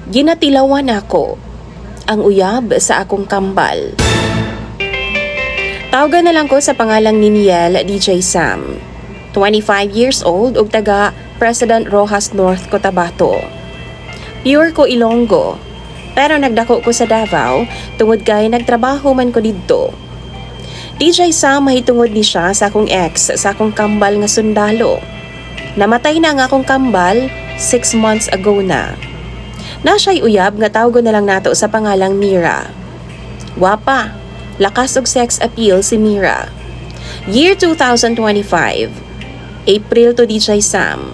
Ginatilawan ako ang uyab sa akong kambal. Tawagan na lang ko sa pangalang ni Niel DJ Sam. 25 years old ug taga President Roxas North Cotabato. Pure ko Ilonggo, pero nagdako ko sa Davao tungod kay nagtrabaho man ko didto. DJ Sam mahitungod ni siya sa akong ex sa akong kambal nga sundalo. Namatay na nga akong kambal 6 months ago na. Na siya'y uyab nga tawgon na lang nato sa pangalang Mira. Wapa, lakas og sex appeal si Mira. Year 2025, April to DJ Sam.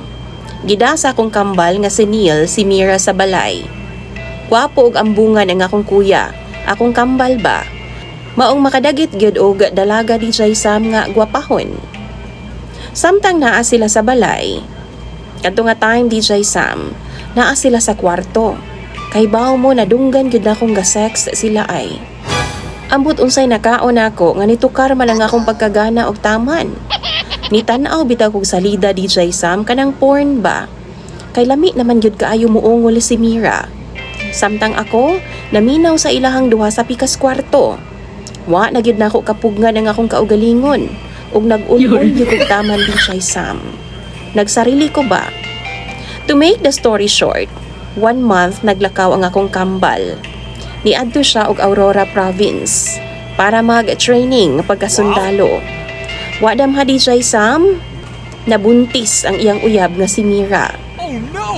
Gida sa akong kambal nga si Neil si Mira sa balay. Gwapo og ambungan ang akong kuya, akong kambal ba? Maong makadagit gyud og dalaga DJ Sam nga gwapahon. Samtang naa sila sa balay, kadto nga time DJ Sam, naa sila sa kwarto. Kay bawo mo nadunggan gyud akong ga-sex sila ay. Ambot unsay nakaon ako nga nitukar man lang akong pagkagana og taman. Nitanaw bitaw kog salida DJ Sam kanang porn ba. Kay lami naman gyud kaayo muungol si Mira. Samtang ako naminaw sa ilahang duha sa pikas kwarto. Wa na gyud nako kapugnan ang akong kaugalingon ug nag-ulol gyud kog taman DJ Sam. Nagsarili ko ba? To make the story short, 1 month naglakaw ang akong kambal. Niadto siya og Aurora Province para mag-training pagkasundalo. Wadam ha DJ Sam, nabuntis ang iyang uyab nga si Mira. Oh no!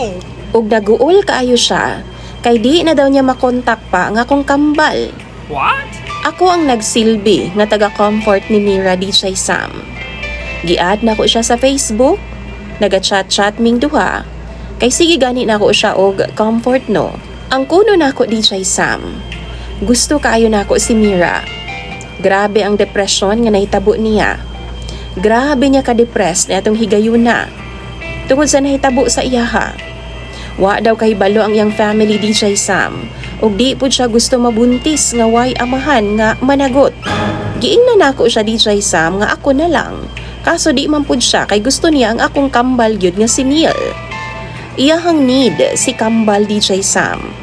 Ug naguol kaayo siya, kay di na daw niya makontak pa ang akong kambal. What? Ako ang nagsilbi nga taga-comfort ni Mira DJ Sam. Giad na ko siya sa Facebook, naga-chat-chat ming duha. Kay sige gani na ko siya og comfort no. Ang kuno na ko DJ Sam. Gusto kaayo na ko si Mira. Grabe ang depresyon nga nahitabo niya. Grabe niya ka-depressed na atong higayuna. Tungod sa nahitabo sa iyaha. Wa daw kahibalo ang iyang family DJ Sam. Ug di pud siya gusto mabuntis nga way amahan nga managot. Giingnan nako siya DJ Sam nga ako na lang. Kaso di man pud siya kay gusto niya ang akong kambal gyud nga si Neil. Iyahang need si kambal DJ Sam.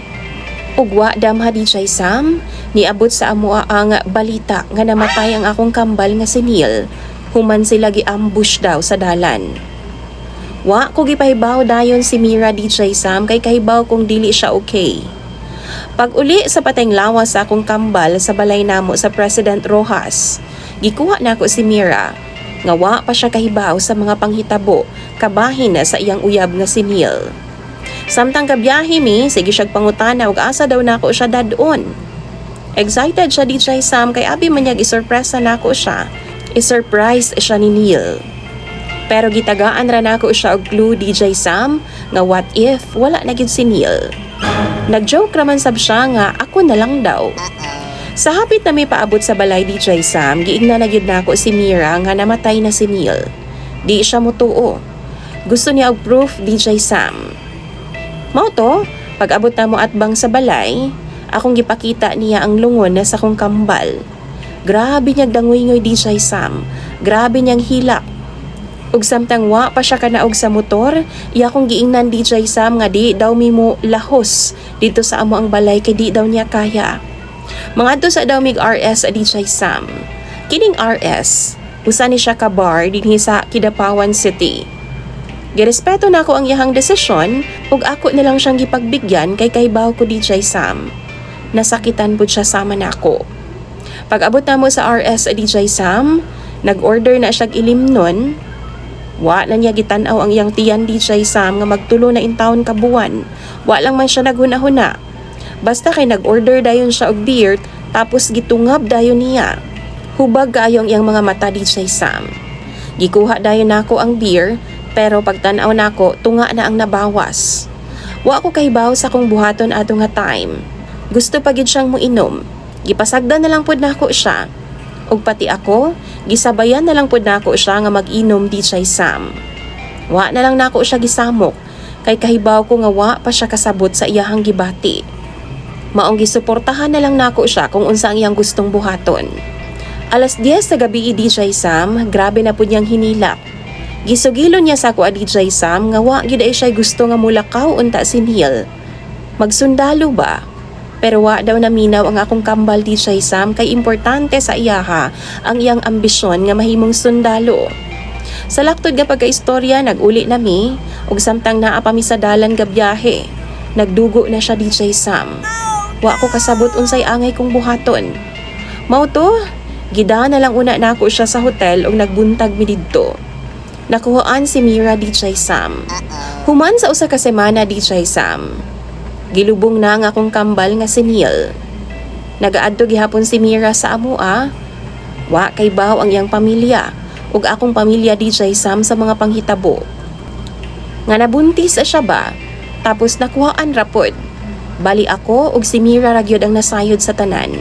Ugwa damha DJ Sam, niabot sa amoa ang balita nga namatay ang akong kambal nga si Neil. Human sila gi-ambush daw sa dalan. Wa ko gipahibaw dayon si Mira DJ Sam kay kahibaw kung dili siya okay. Pag uli sa pateng lawas sa akong kambal sa balay namo sa President Roxas, gikuha na ako si Mira. Nga wa pa siya kahibaw sa mga panghitabo kabahin na sa iyang uyab nga si Neil. Samtang kabiyahe mi, sige siyag pangutana ug asa daw nako siya dadon. Excited siya DJ Sam kay abi man niya gisurpresa nako siya. I-surprise siya ni Neil. Pero gitagaan ra nako siya og clue DJ Sam nga what if wala na gyud si Neil. Nagjoke raman sab siya nga ako na lang daw. Sa hapit na may paabot sa balay DJ Sam, giingna na gyud nako si Mira nga namatay na si Neil. Di siya mutuo. Gusto niya og proof DJ Sam. Mao to, pag abot na mo atbang sa balay, akong gipakita niya ang lungon na sa akong kambal. Grabe niyang dangoy-ngoy DJ Sam. Grabe niyang hilak. Ug samtang wa pa siya kanaog sa motor, iya kong giingnan DJ Sam nga di daw mimo lahos dito sa amo ang balay kay di daw niya kaya. Mangadto sa daw mig RS DJ Sam. Kining RS, usa ni siya ka bar dinhi sa Kidapawan City. Girespeto na ako ang iyahang desisyon ug ako na lang siyang gipagbigyan kay kahibaw ko DJ Sam. Nasakitan pud siya sama nako. Pag abot na mo sa RS DJ Sam, nag-order na siya ilimnon. Wa na niya gitan-aw ang iyang tiyan DJ Sam nga magtulo na intawon ka buwan. Wa lang man siya naghuna-huna. Basta kay nag-order dayon siya og beer tapos gitungab dayon niya. Hubag kaayo ang iyang mga mata DJ Sam. Gikuha dayon nako ang beer pero pagtan-aw nako tunga na ang nabawas. Wa ko kahibaw sa kong buhaton ato nga time. Gusto pa gid siyang muinom. Gipasagdan na lang pud nako siya. Ug pati ako, gisabayan na lang pud nako siya nga mag-inom DJ Sam. Wa na lang nako siya gisamok kay kahibaw ko nga wa pa siya kasabot sa iyahang gibati. Maong gisuportahan na lang nako siya kung unsa ang iyang gustong buhaton. Alas 10 sa gabi DJ Sam, grabe na pud niyang hinilak. Gisugilon niya sa ako DJ Sam nga wa gyud ay siya gusto nga mulakaw unta si Neil. Magsundalo ba? Pero wa daw naminaw ang akong kambal DJ Sam kay importante sa iyaha ang iyang ambisyon nga mahimong sundalo. Sa laktod nga pagkaistorya nag-uli nami ug samtang naa pa mi sa dalan nga biyahe. Nagdugo na siya DJ Sam. Wa ko kasabot unsay angay kong buhaton. Mao to, gida na lang una nako siya sa hotel ug nagbuntag mi didto. Nakuhaan si Mira DJ Sam. Human sa usa ka semana DJ Sam. Gilubong na ang akong kambal nga si Neil. Nagaadto gihapon si Mira sa amua. Wa kay baw ang iyang pamilya ug akong pamilya DJ Sam sa mga panghitabo. Nga nabuntis siya ba? Tapos nakuhaan rapod. Bali ako ug si Mira ragyod ang nasayod sa tanan.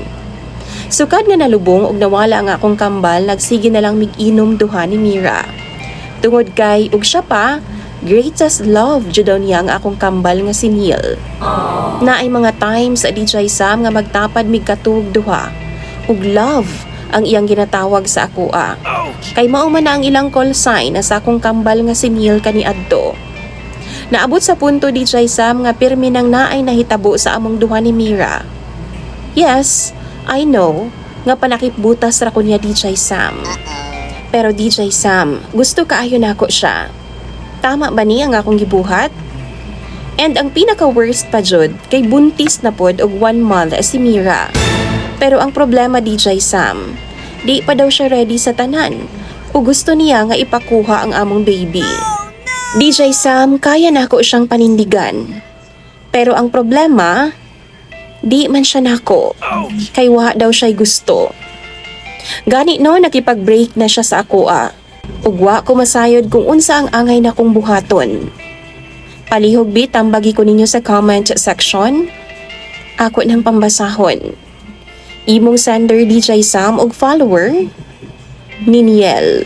Sukad nga nalubong ug nawala ang akong kambal, nagsige na lang mig-inom duha ni Mira. Tungod kay ug siya pa, greatest love jud daw niya ang akong kambal nga si Neil. Naay mga times sa DJ Sam nga magtapad mig katug duha. Ug love ang iyang ginatawag sa akoa. Kay mao man na ang ilang call sign na sa akong kambal nga si Neil kaniadto. Naabot sa punto DJ Sam nga pirmi nang naay nahitabo sa among duha ni Mira. Yes, I know nga panakipbutas ra ko niya DJ Sam. Pero DJ Sam, gusto kaayo nako siya. Tama ba niya ang akong gibuhat? And ang pinaka-worst pa jud, kay buntis na pod og 1 month si Mira. Pero ang problema DJ Sam, di pa daw siya ready sa tanan. O gusto niya nga ipakuha ang among baby. DJ Sam, kaya nako siyang panindigan. Pero ang problema, di man siya nako. Kay wa daw siya'y gusto. Gani no, nakipag-break na siya sa akoa. Ugwa ko masayod kung unsa ang angay na kong buhaton. Palihog bit tambagi ko ninyo sa comment section. Ako nang pambasahon. Imong sender DJ Sam og follower, Niniel.